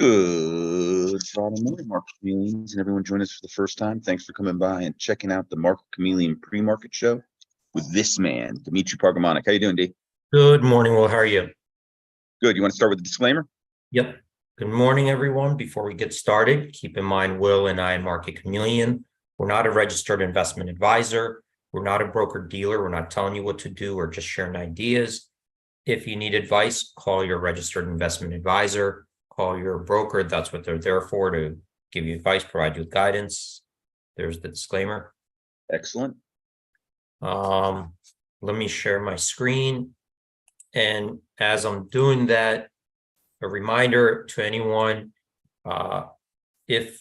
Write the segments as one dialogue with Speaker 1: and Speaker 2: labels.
Speaker 1: Good Friday morning, Market Chameleons, and everyone joining us for the first time. Thanks for coming by and checking out the Market Chameleon pre-market show with this man, Dimitri Pargamonic. How you doing, D?
Speaker 2: Good morning, Will. How are you?
Speaker 1: Good. You want to start with the disclaimer?
Speaker 2: Yep. Good morning, everyone. Before we get started, keep in mind, Will and I, Market Chameleon, we're not a registered investment advisor. We're not a broker-dealer. We're not telling you what to do or just sharing ideas. If you need advice, call your registered investment advisor. Call your broker. That's what they're there for, to give you advice, provide you with guidance. There's the disclaimer.
Speaker 1: Excellent.
Speaker 2: Let me share my screen. And as I'm doing that, a reminder to anyone, if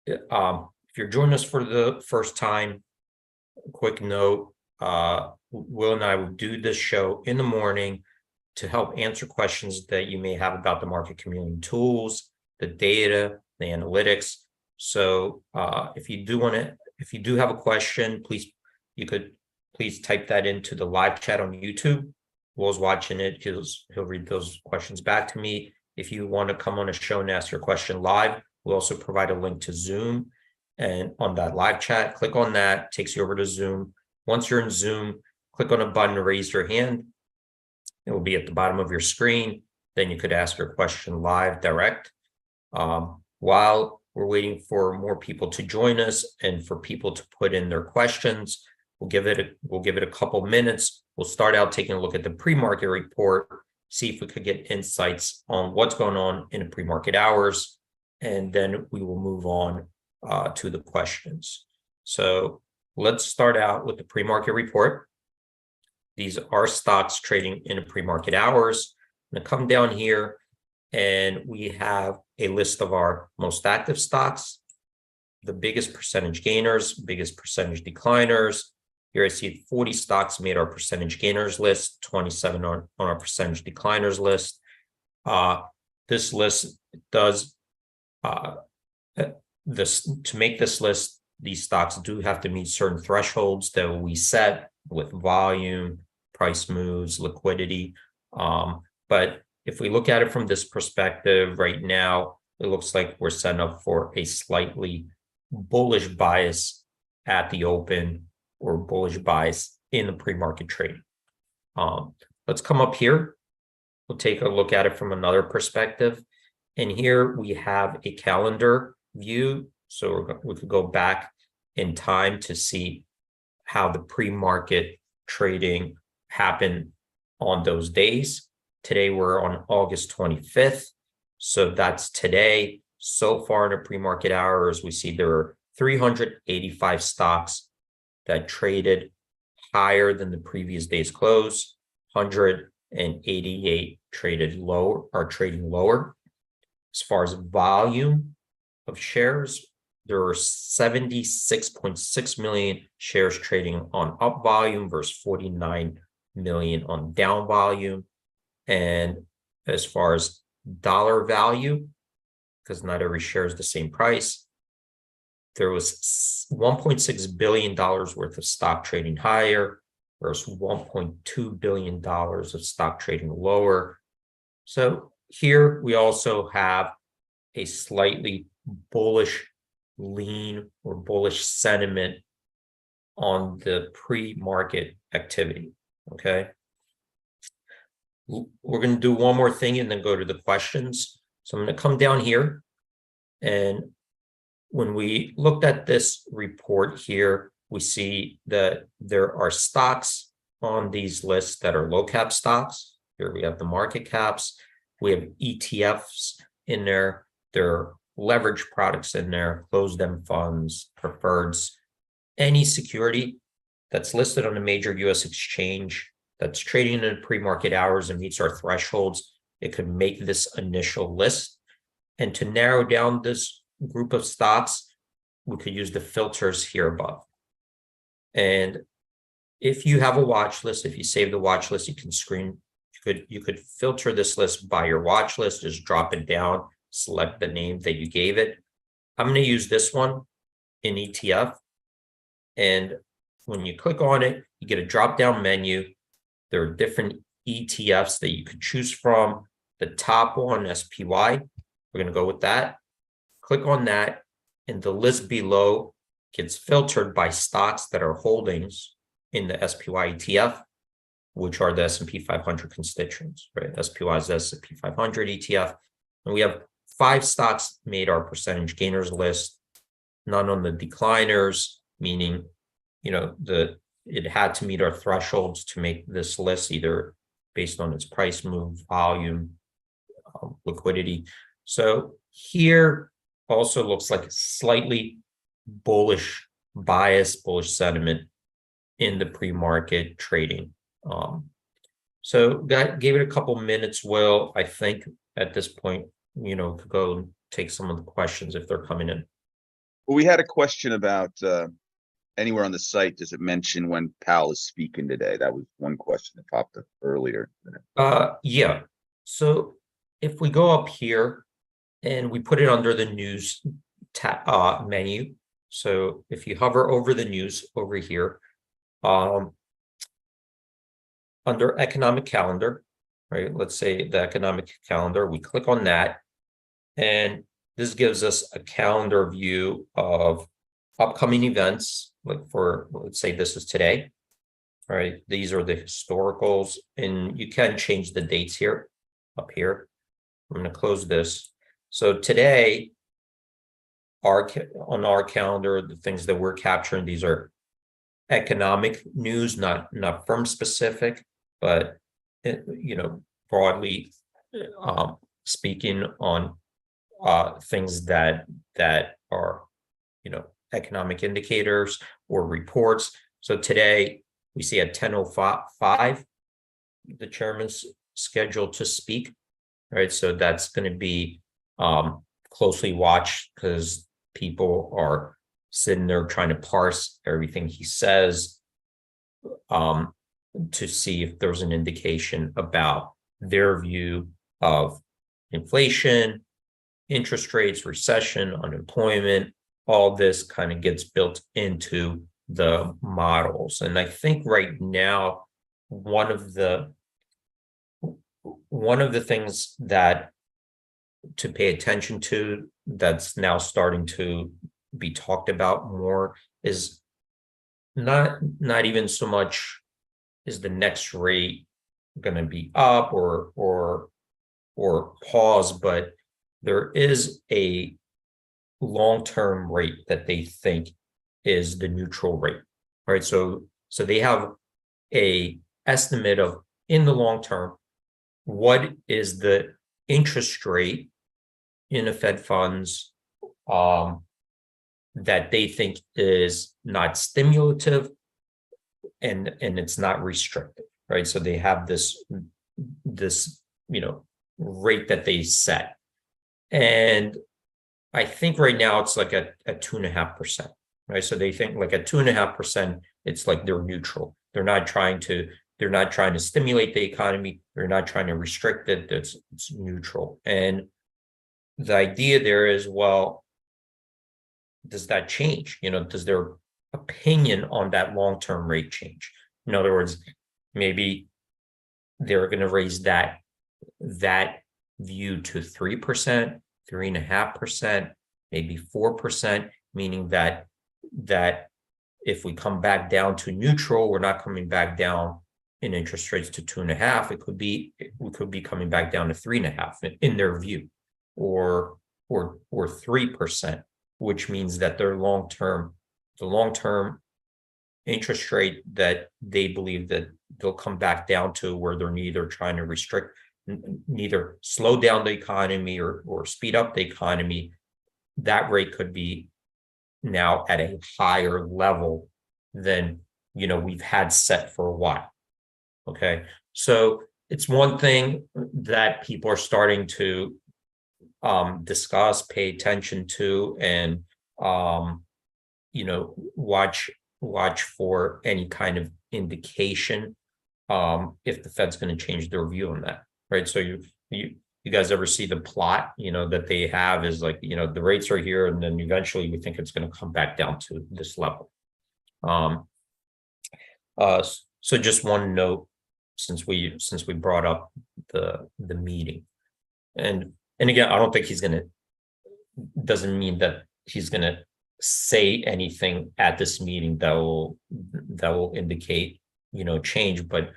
Speaker 2: you're joining us for the first time, a quick note, Will and I will do this show in the morning to help answer questions that you may have about the Market Chameleon tools, the data, the analytics. So if you do have a question, please type that into the live chat on YouTube. Will's watching it. He'll read those questions back to me. If you want to come on a show and ask your question live, we'll also provide a link to Zoom. And on that live chat, click on that, takes you over to Zoom. Once you're in Zoom, click on a button to raise your hand. It will be at the bottom of your screen. Then you could ask your question live, direct. While we're waiting for more people to join us and for people to put in their questions, we'll give it a couple minutes. We'll start out taking a look at the pre-market report, see if we could get insights on what's going on in the pre-market hours, and then we will move on to the questions. So let's start out with the pre-market report. These are stocks trading in the pre-market hours. I'm going to come down here, and we have a list of our most active stocks, the biggest percentage gainers, biggest percentage decliners. Here I see 40 stocks made our percentage gainers list, 27 on our percentage decliners list. This list does, to make this list, these stocks do have to meet certain thresholds that we set with volume, price moves, liquidity. But if we look at it from this perspective right now, it looks like we're setting up for a slightly bullish bias at the open, or bullish bias in the pre-market trading. Let's come up here. We'll take a look at it from another perspective. And here we have a calendar view. So we could go back in time to see how the pre-market trading happened on those days. Today we're on August 25th. So that's today. So far in the pre-market hours, we see there are 385 stocks that traded higher than the previous day's close. 188 traded lower, are trading lower. As far as volume of shares, there are 76.6 million shares trading on up volume versus 49 million on down volume. And as far as dollar value, because not every share is the same price, there was $1.6 billion worth of stock trading higher versus $1.2 billion of stock trading lower. So here we also have a slightly bullish lean or bullish sentiment on the pre-market activity. Okay. We're going to do one more thing and then go to the questions. So I'm going to come down here, and when we looked at this report here, we see that there are stocks on these lists that are low cap stocks. Here we have the market caps. We have ETFs in there. There are leverage products in there, closed-end funds, preferreds, any security that's listed on a major U.S. exchange that's trading in the pre-market hours and meets our thresholds. It could make this initial list. And to narrow down this group of stocks, we could use the filters here above. And if you have a watch list, if you save the watch list, you could filter this list by your watch list, just drop it down, select the name that you gave it. I'm going to use this one in ETF. And when you click on it, you get a drop-down menu. There are different ETFs that you could choose from. The top one, SPY, we're going to go with that. Click on that, and the list below gets filtered by stocks that are holdings in the SPY ETF, which are the S&P 500 constituents, right? SPY is the S&P 500 ETF. And we have 5 stocks made our percentage gainers list, none on the decliners, meaning, it had to meet our thresholds to make this list, either based on its price move, volume, liquidity. So here also looks like a slightly bullish bias, bullish sentiment in the pre-market trading. So gave it a couple minutes, Will. I think at this point, could go and take some of the questions if they're coming in.
Speaker 1: Well, we had a question about anywhere on the site, does it mention when Powell is speaking today? That was one question that popped up earlier.
Speaker 2: Yeah. So if we go up here and we put it under the news tab menu. So if you hover over the news over here, under economic calendar, right? Let's say the economic calendar, we click on that, and this gives us a calendar view of upcoming events. Like let's say this is today, right? These are the historicals, and you can change the dates here, up here. I'm going to close this. So today, on our calendar, the things that we're capturing, these are economic news, not firm specific, but broadly speaking on things that are economic indicators or reports. So today we see at 10:05 the chairman's scheduled to speak, right? So that's going to be closely watched, because people are sitting there trying to parse everything he says to see if there's an indication about their view of inflation, interest rates, recession, unemployment. All this kind of gets built into the models. And I think right now, one of the things that to pay attention to that's now starting to be talked about more is not even so much is the next rate going to be up or pause, but there is a long-term rate that they think is the neutral rate, right? So they have a estimate of, in the long term, what is the interest rate in a Fed funds that they think is not stimulative and it's not restrictive, right? So they have this rate that they set. And I think right now it's like at 2.5%, right? So they think like at 2.5%, it's like they're neutral. They're not trying to stimulate the economy. They're not trying to restrict it. It's neutral. And the idea there is, well, does that change? Does their opinion on that long-term rate change? In other words, maybe they're going to raise that view to 3%, 3.5%, maybe 4%, meaning that if we come back down to neutral, we're not coming back down in interest rates to 2.5. We could be coming back down to 3.5 in their view, or 3%, which means that the long-term interest rate that they believe that they'll come back down to, where they're neither trying to neither slow down the economy or speed up the economy, that rate could be now at a higher level than we've had set for a while. Okay, so it's one thing that people are starting to discuss, pay attention to, and watch for any kind of indication if the Fed's going to change their view on that, right? So you guys ever see the plot that they have is like the rates are here, and then eventually we think it's going to come back down to this level. So just one note, since we brought up the meeting, and And again, I don't think doesn't mean that he's gonna say anything at this meeting that will indicate, change, but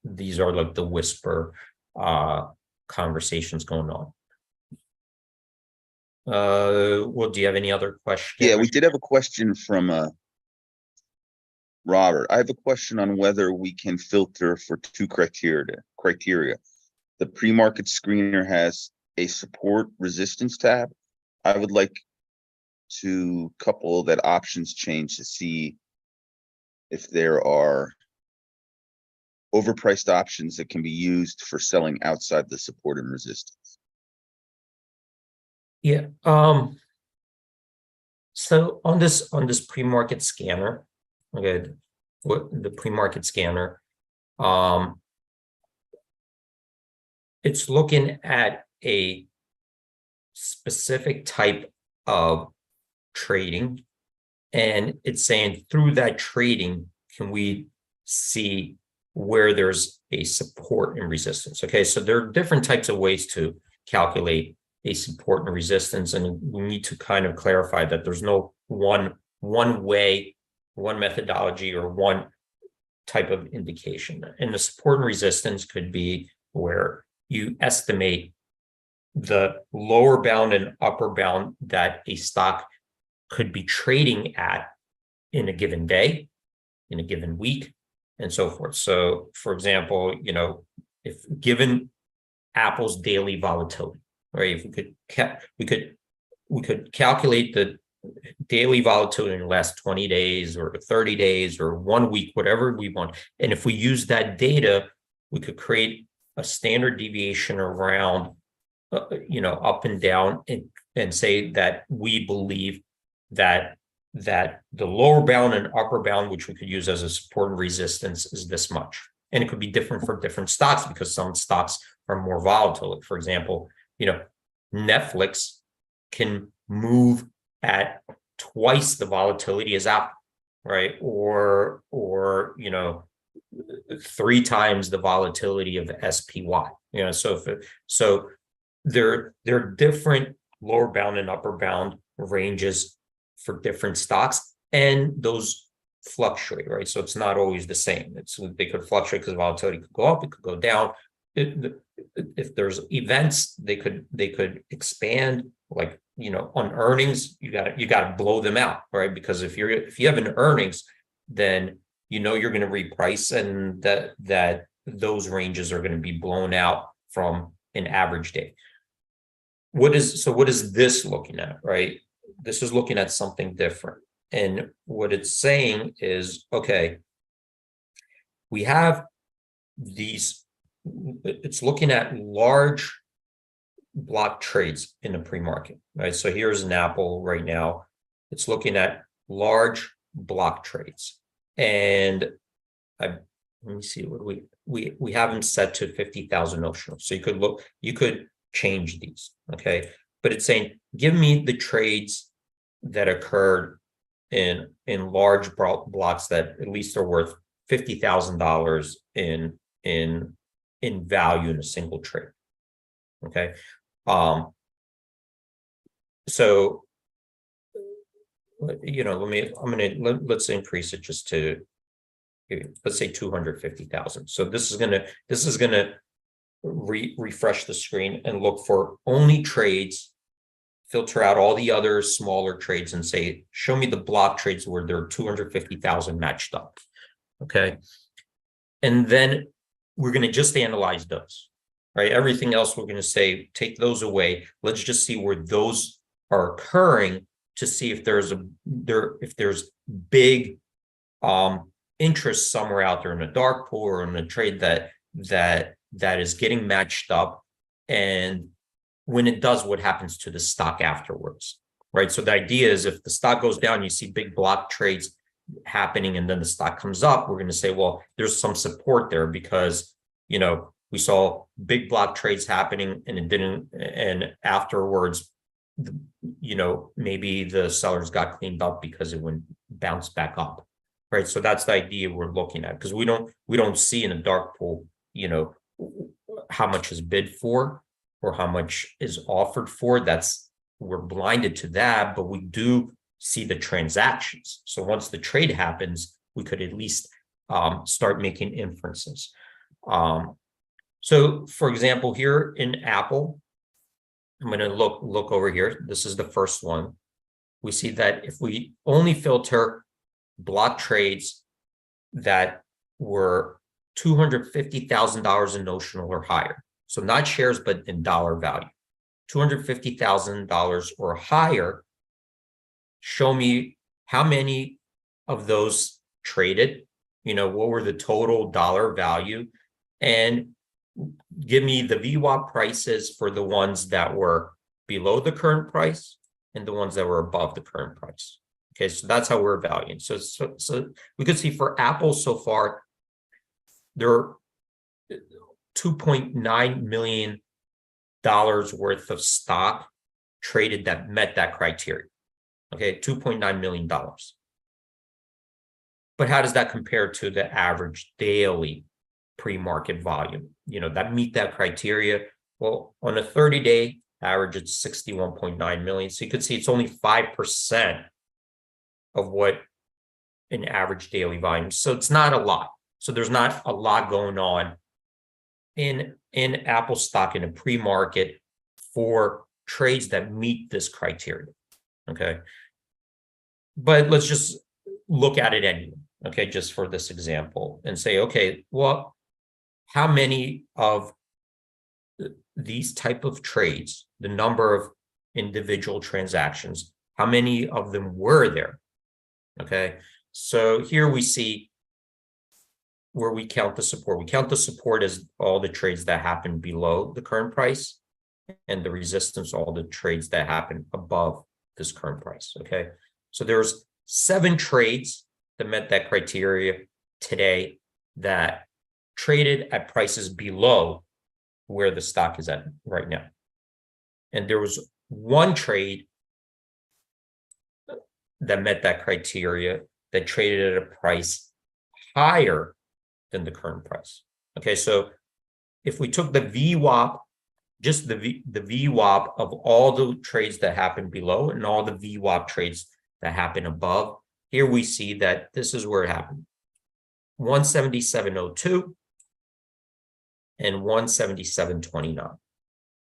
Speaker 2: these are like the whisper conversations going on. Well, do you have any other questions?
Speaker 1: Yeah, we did have a question from Robert. I have a question on whether we can filter for two criteria. The pre-market screener has a support resistance tab. I would like to couple that options change to see if there are overpriced options that can be used for selling outside the support and resistance.
Speaker 2: Yeah. So on this pre-market scanner, okay, what the pre-market scanner, it's looking at a specific type of trading, and it's saying through that trading, can we see where there's a support and resistance? Okay, so there are different types of ways to calculate a support and resistance, and we need to kind of clarify that there's no one way, one methodology, or one type of indication. And the support and resistance could be where you estimate the lower bound and upper bound that a stock could be trading at in a given day, in a given week, and so forth. So, for example, if given Apple's daily volatility, right? If we could calculate the daily volatility in the last 20 days or 30 days or 1 week, whatever we want. And if we use that data, we could create a standard deviation around, up and down, and say that we believe that the lower bound and upper bound, which we could use as a support and resistance, is this much. And it could be different for different stocks because some stocks are more volatile. For example, Netflix can move at twice the volatility as Apple, right? Or 3 times the volatility of SPY. So there are different lower bound and upper bound ranges for different stocks, and those fluctuate, right? So it's not always the same. They could fluctuate because volatility could go up, it could go down. If there's events, they could expand, like on earnings, you got to blow them out, right? Because if you have an earnings, then you're going to reprice, and that those ranges are going to be blown out from an average day. What is this looking at, right? This is looking at something different. And what it's saying is, okay, we have these, it's looking at large block trades in the pre-market, right? So here's an Apple right now. It's looking at large block trades. And let me see what we have them set to 50,000 notional. So you could change these, okay? But it's saying, give me the trades that occurred in large blocks that at least are worth $50,000 in value in a single trade. Okay. So let's increase it just to, let's say 250,000. So this is gonna refresh the screen and look for only trades, filter out all the other smaller trades, and say, show me the block trades where there are 250,000 matched up. Okay. And then we're going to just analyze those, right? Everything else, we're going to say, take those away. Let's just see where those are occurring to see if there's big interest somewhere out there in a dark pool or in a trade that is getting matched up. And when it does, what happens to the stock afterwards, right? So the idea is, if the stock goes down, you see big block trades happening, and then the stock comes up, we're going to say, well, there's some support there because, we saw big block trades happening and it didn't, and afterwards, maybe the sellers got cleaned up because it went bounce back up, right? So that's the idea we're looking at, because we don't see in a dark pool, how much is bid for. or how much is offered for. We're blinded to that, but we do see the transactions. So once the trade happens, we could at least start making inferences. So for example, here in Apple, I'm going to look over here. This is the first one. We see that if we only filter block trades that were $250,000 in notional or higher, so not shares, but in dollar value, $250,000 or higher, show me how many of those traded, what were the total dollar value, and give me the VWAP prices for the ones that were below the current price and the ones that were above the current price. Okay, so that's how we're valuing. So we could see for Apple so far, there are $2.9 million worth of stock traded that met that criteria. Okay, $2.9 million. But how does that compare to the average daily pre-market volume, that meet that criteria? Well, on a 30-day average, it's 61.9 million. So you could see it's only 5% of what an average daily volume. So it's not a lot. So there's not a lot going on in Apple stock in a pre-market for trades that meet this criteria. Okay. But let's just look at it anyway. Okay, just for this example, and say, okay, well, how many of these type of trades, the number of individual transactions, how many of them were there? Okay, so here we see where we count the support. We count the support as all the trades that happen below the current price, and the resistance, all the trades that happen above this current price. Okay, so there's 7 trades that met that criteria today that traded at prices below where the stock is at right now. And there was 1 trade that met that criteria that traded at a price higher than the current price. Okay, so if we took the VWAP, just the VWAP of all the trades that happen below and all the VWAP trades that happen above, here we see that this is where it happened. 177.02 and 177.29.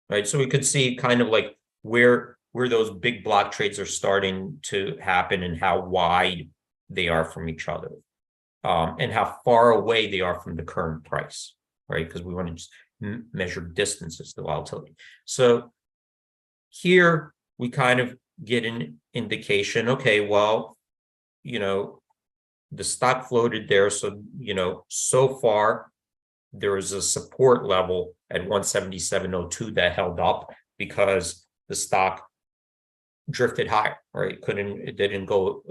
Speaker 2: Right, so we could see kind of like where those big block trades are starting to happen and how wide they are from each other, and how far away they are from the current price, right? Because we want to just measure distances, the volatility. So here we kind of get an indication, okay, well, the stock floated there. So, so far there is a support level at 177.02 that held up because the stock drifted higher, right? It didn't go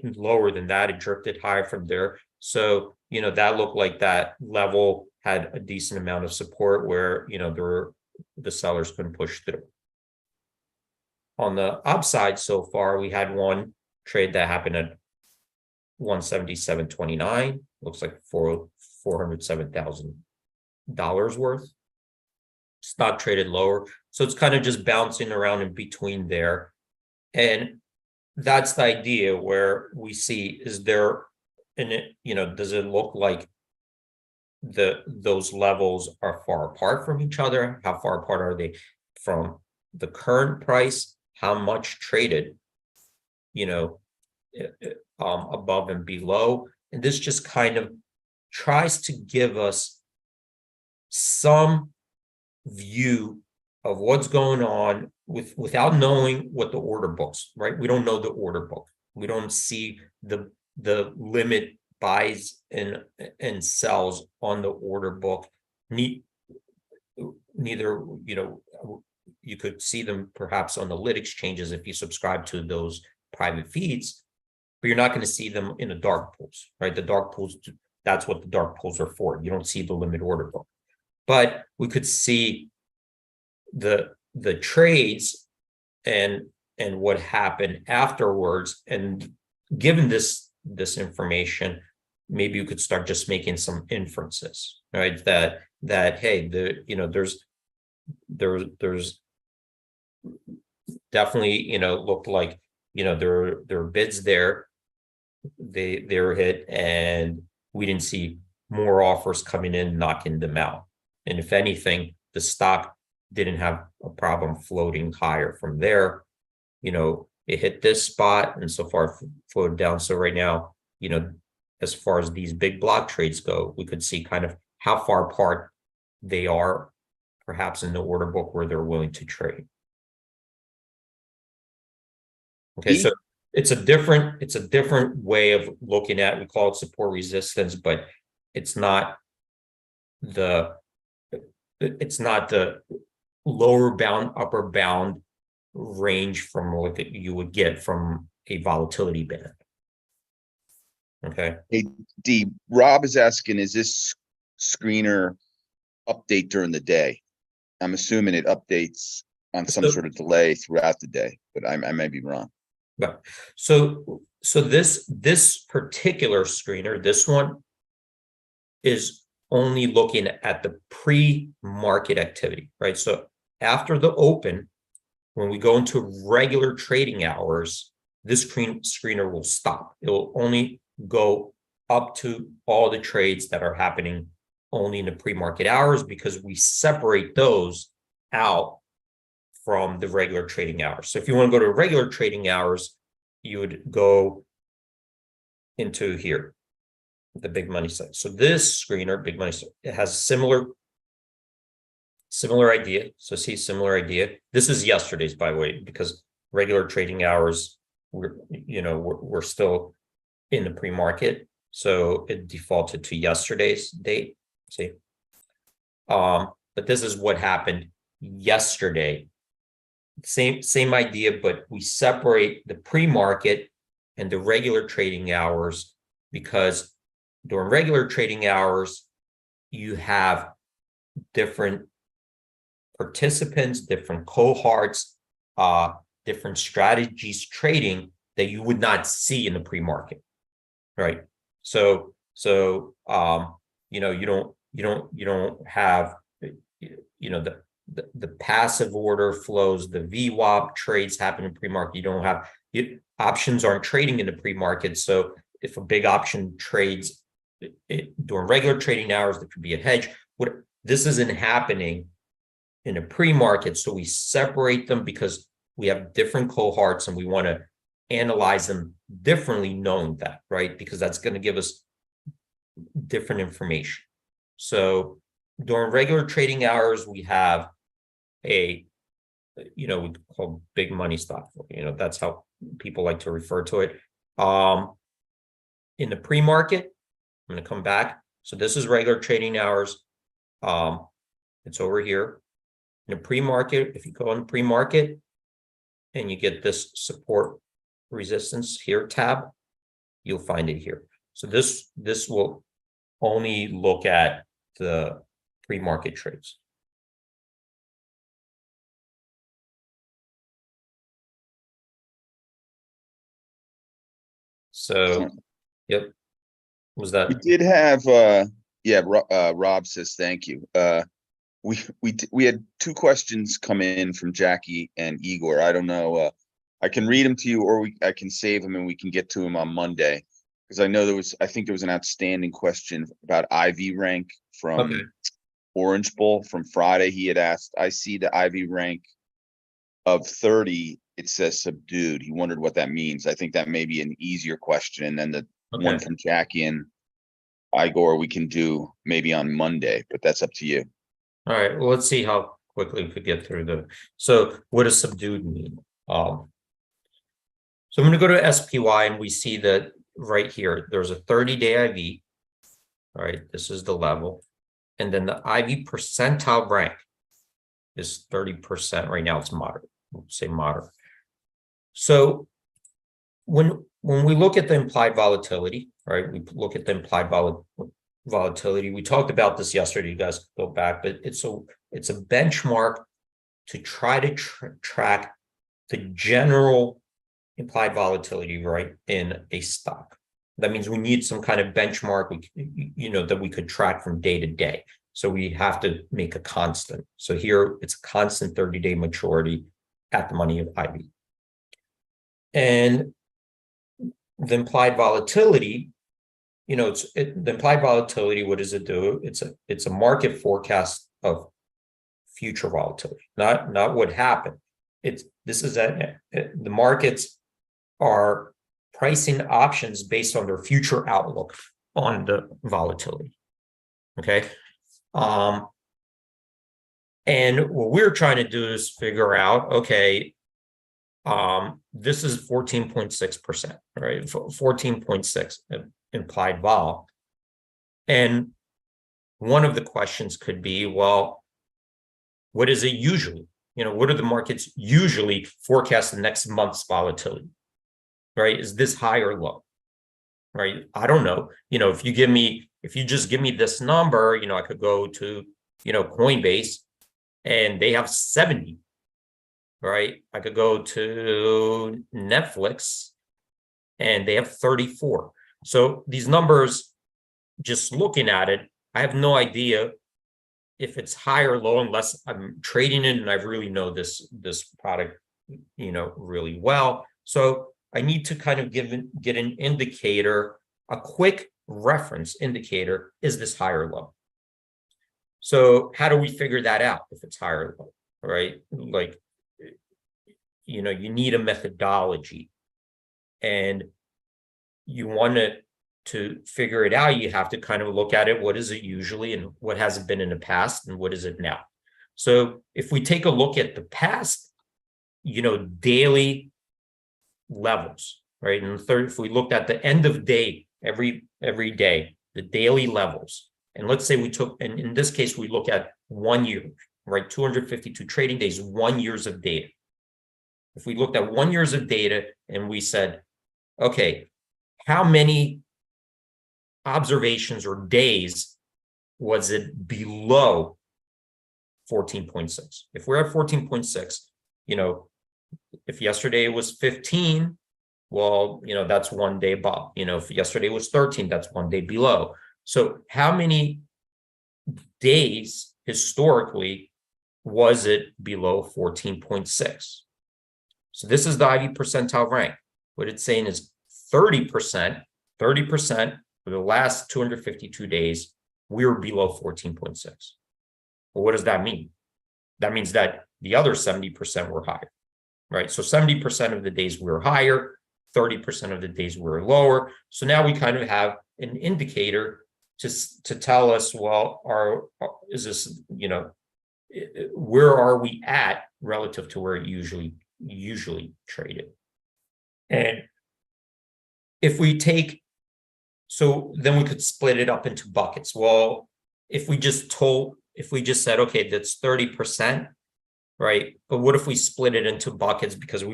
Speaker 2: lower than that. It drifted higher from there. So, that looked like that level had a decent amount of support where, the sellers couldn't push through. On the upside so far, we had one trade that happened at 177.29, looks like $407,000 worth. Stock traded lower. So it's kind of just bouncing around in between there. And that's the idea where we see, is there, does it look like those levels are far apart from each other? How far apart are they from the current price? How much traded, above and below? And this just kind of tries to give us some view of what's going on without knowing what the order books, right? We don't know the order book. We don't see the limit buys and sells on the order book. Neither, you could see them perhaps on the lit exchanges if you subscribe to those private feeds, but you're not going to see them in the dark pools, right? The dark pools, that's what the dark pools are for. You don't see the limit order book, but we could see the trades and what happened afterwards. And given this information, maybe you could start just making some inferences, right? That hey, there's there's definitely, looked like, there are bids there. They were hit, and we didn't see more offers coming in, knocking them out. And if anything, the stock didn't have a problem floating higher from there. It hit this spot and so far floated down. So right now, as far as these big block trades go, we could see kind of how far apart they are, perhaps in the order book where they're willing to trade. Okay, so it's a different way of looking at, we call it support resistance, but it's not the lower bound, upper bound range from what you would get from a volatility band. Okay.
Speaker 1: Hey, D, Rob is asking, is this screener update during the day? I'm assuming it updates on some sort of delay throughout the day, but I may be wrong.
Speaker 2: Right. So this particular screener, this one, is only looking at the pre-market activity, right? So after the open, when we go into regular trading hours, this screener will stop. It will only go up to all the trades that are happening only in the pre-market hours, because we separate those out from the regular trading hours. So if you want to go to regular trading hours, you would go into here, the big money side. So this screener, big money side, it has similar idea. So see, similar idea. This is yesterday's, by the way, because regular trading hours, we're still in the pre-market, so it defaulted to yesterday's date. See, but this is what happened yesterday. Same idea, but we separate the pre-market and the regular trading hours, because during regular trading hours, you have different participants, different cohorts, different strategies trading that you would not see in the pre-market, right? So you don't have the passive order flows, the VWAP trades happen in pre-market. You don't have options aren't trading in the pre-market. So if a big option trades during regular trading hours, there could be a hedge. This isn't happening in a pre-market, so we separate them because we have different cohorts and we want to analyze them differently, knowing that, right? Because that's going to give us different information. So during regular trading hours, we have we call big money stock. That's how people like to refer to it. In the pre-market, I'm going to come back. So this is regular trading hours. It's over here. In the pre-market, if you go on pre-market and you get this support resistance here tab, you'll find it here. So this will only look at the pre-market trades. So, yep. Was that?
Speaker 1: We did have, Rob says, thank you. We had two questions come in from Jackie and Igor. I don't know. I can read them to you, or I can save them and we can get to them on Monday. Because I think there was an outstanding question about IV rank from Orange Bull from Friday. He had asked, I see the IV rank of 30. It says subdued. He wondered what that means. I think that may be an easier question. And then the one from Jackie and Igor we can do maybe on Monday, but that's up to you.
Speaker 2: All right. Well, let's see how quickly we could get through so what does subdued mean? So I'm going to go to SPY and we see that right here, there's a 30-day IV. All right. This is the level. And then the IV percentile rank is 30%. Right now it's moderate. We'll say moderate. So when we look at the implied volatility, right, we look at the implied volatility. We talked about this yesterday. You guys go back, but it's a benchmark to try to track the general implied volatility, right, in a stock. That means we need some kind of benchmark, that we could track from day to day. So we have to make a constant. So here it's a constant 30-day maturity at the money of IV. And the implied volatility, the implied volatility, what does it do? It's a market forecast of future volatility, not what happened. The markets are pricing options based on their future outlook on the volatility. Okay. And what we're trying to do is figure out, okay, this is 14.6%, right? 14.6 implied vol. And one of the questions could be, well, what is it usually? What are the markets usually forecast the next month's volatility, right? Is this high or low, right? I don't know. If you just give me this number, I could go to, Coinbase and they have 70, right? I could go to Netflix and they have 34. So these numbers, just looking at it, I have no idea if it's high or low unless I'm trading it and I really know this product, really well. So I need to kind of get an indicator, a quick reference indicator. Is this high or low? So how do we figure that out if it's high or low, right? Like, you need a methodology, and you want to figure it out. You have to kind of look at it. What is it usually, and what has it been in the past, and what is it now? So if we take a look at the past, daily levels, right? And if we looked at the end of day, every day, the daily levels, and let's say and in this case, we look at 1 year, right? 252 trading days, 1 year's of data. If we looked at 1 year's of data and we said, okay, how many observations or days was it below 14.6? If we're at 14.6, if yesterday was 15, well, that's 1 day above. If yesterday was 13, that's 1 day below. So how many days historically was it below 14.6? So this is the IV percentile rank. What it's saying is 30% for the last 252 days, we were below 14.6. Well, what does that mean? That means that the other 70% were higher, right? So 70% of the days we were higher, 30% of the days we were lower. So now we kind of have an indicator to tell us, well, is this, where are we at relative to where it usually traded? And if we take, so then we could split it up into buckets. Well, if we just said, okay, that's 30%, right? But what if we split it into buckets? Because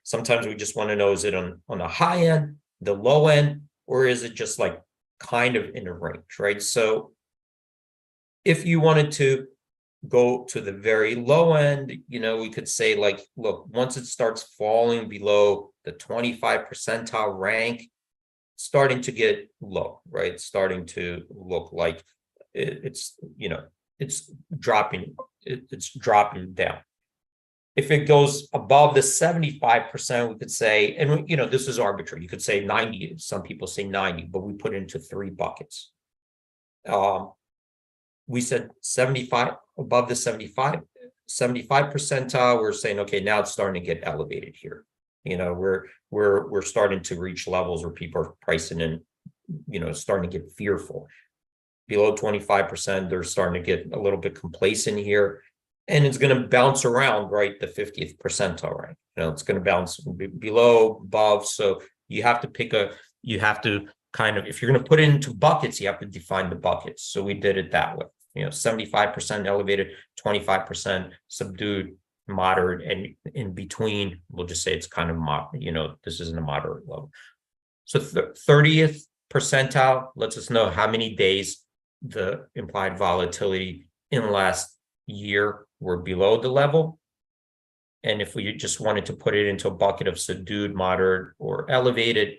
Speaker 2: sometimes we just want to know, is it on the high end, the low end, or is it just like kind of in a range, right? So if you wanted to go to the very low end, we could say, like, look, once it starts falling below the 25 percentile rank, starting to get low, right? It's starting to look like it's dropping down. If it goes above the 75%, we could say, and this is arbitrary, you could say 90, some people say 90, but we put it into 3 buckets. We said 75, above the 75 percentile, we're saying, okay, now it's starting to get elevated here. We're starting to reach levels where people are pricing in, starting to get fearful. Below 25%, they're starting to get a little bit complacent here. And it's going to bounce around, right, the 50th percentile, right? It's going to bounce below, above. So you have to kind of, if you're going to put it into buckets, you have to define the buckets. So we did it that way. 75% elevated, 25% subdued, moderate, and in between, we'll just say it's kind of, this isn't a moderate level. So 30th percentile lets us know how many days the implied volatility in the last year were below the level. And if we just wanted to put it into a bucket of subdued, moderate, or elevated,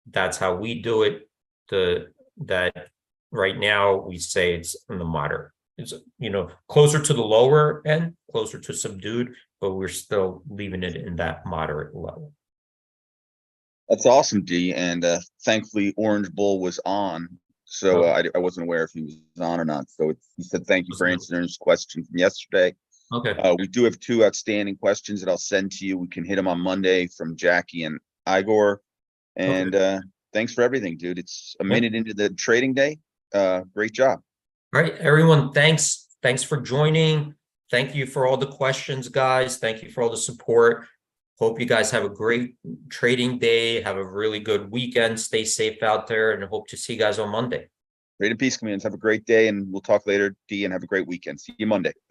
Speaker 2: that's how we do it. That right now we say it's in the moderate it's, closer to the lower end, closer to subdued, but we're still leaving it in that moderate level.
Speaker 1: That's awesome, D. And thankfully, Orange Bull was on. So I wasn't aware if he was on or not. So he said, thank you for answering his question from yesterday.
Speaker 2: Okay.
Speaker 1: We do have 2 outstanding questions that I'll send to you. We can hit them on Monday from Jackie and Igor. And thanks for everything, dude. It's a minute into the trading day. Great job.
Speaker 2: All right, everyone. Thanks for joining. Thank you for all the questions, guys. Thank you for all the support. Hope you guys have a great trading day. Have a really good weekend. Stay safe out there, and hope to see you guys on Monday.
Speaker 1: Great and peace, commands. Have a great day, and we'll talk later, D, and have a great weekend. See you Monday.